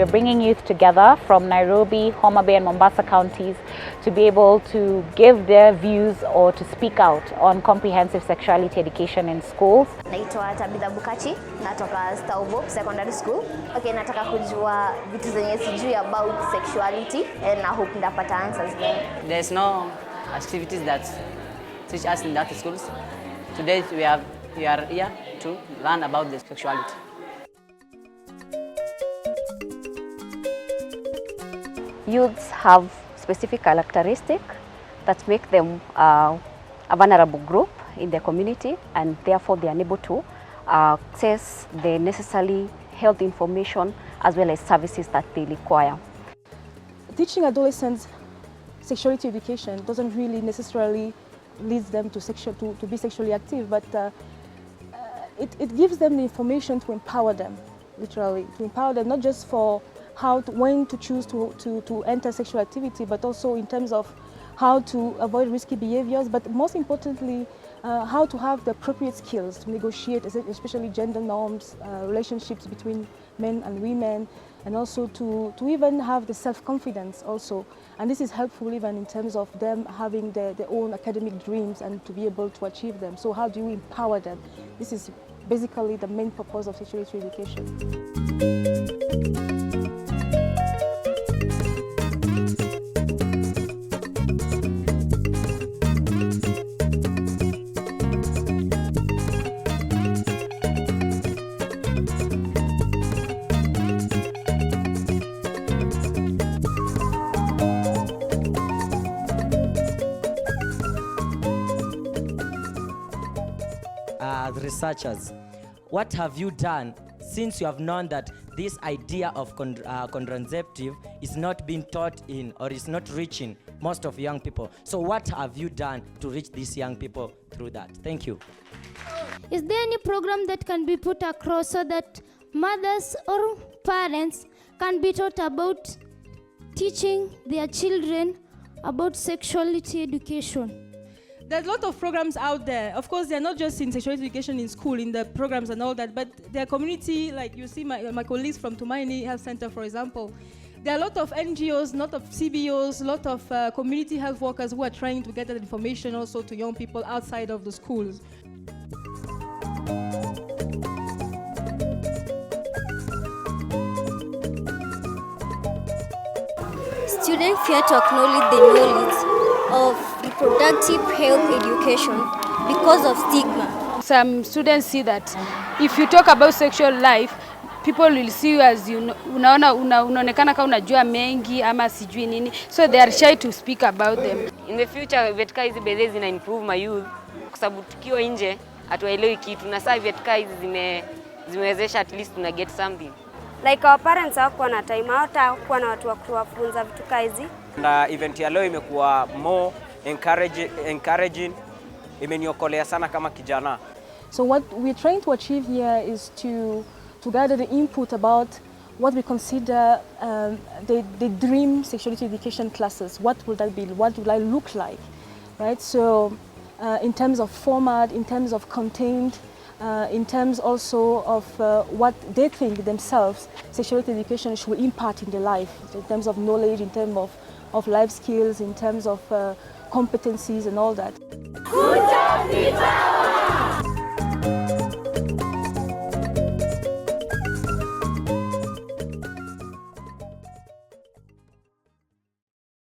we're bringing youth together from Nairobi, Homa Bay and Mombasa counties to be able to give their views or to speak out on comprehensive sexuality education in schools. Naitwa Tabitha Bukachi, natoka Staubo Secondary School. Okay, nataka kujua vitu zenye sijui about sexuality and I hope ndapata answers there. There's no activities that teach us in that schools. Today we are here to learn about the sexuality. Youths have specific characteristics that make them a vulnerable group in the community, and therefore they are unable to access the necessary health information as well as services that they require. Teaching adolescents sexuality education doesn't really necessarily lead them to be sexually active, but it gives them the information to empower them, literally, to empower them not just for when to choose to enter sexual activity, but also in terms of how to avoid risky behaviors, but most importantly, how to have the appropriate skills to negotiate, especially gender norms, relationships between men and women, and also to even have the self-confidence also. And this is helpful even in terms of them having their own academic dreams and to be able to achieve them. So how do you empower them? This is basically the main purpose of sexuality education. Researchers, what have you done since you have known that this idea of contraceptive is not being taught in or is not reaching most of young people? So what have you done to reach these young people through that? Thank you. Is there any program that can be put across so that mothers or parents can be taught about teaching their children about sexuality education? There's a lot of programs out there. Of course, they're not just in sexuality education in school, in the programs and all that, but their community, like you see my colleagues from Tumaini Health Center, for example. There are a lot of NGOs, a lot of CBOs, a lot of community health workers who are trying to get that information also to young people outside of the schools. Students fear to acknowledge the knowledge of reproductive health education because of stigma. Some students see that if you talk about sexual life, people will see you as unaonekana kama unajua mengi ama sijui nini, so they are shy to speak about them. In the future vetka hizi bedhe zina improve my youth kwa sababu tukiwa nje hatuelewi kitu, na sasa vetka hizi zimewezesha at least tuna get something. Like our parents hawakuwa na time, hawatakuwa na watu wa kuwafunza vitu hizi. Na event ya leo imekuwa more encouraging, imeniokolea sana kama kijana. So what we're trying to achieve here is to gather the input about what we consider the dream sexuality education classes. What will that be? What will I look like? Right? So in terms of format, in terms of content, in terms also of what they think themselves sexuality education should impart in their life, in terms of knowledge, in terms of life skills, in terms of competencies and all that.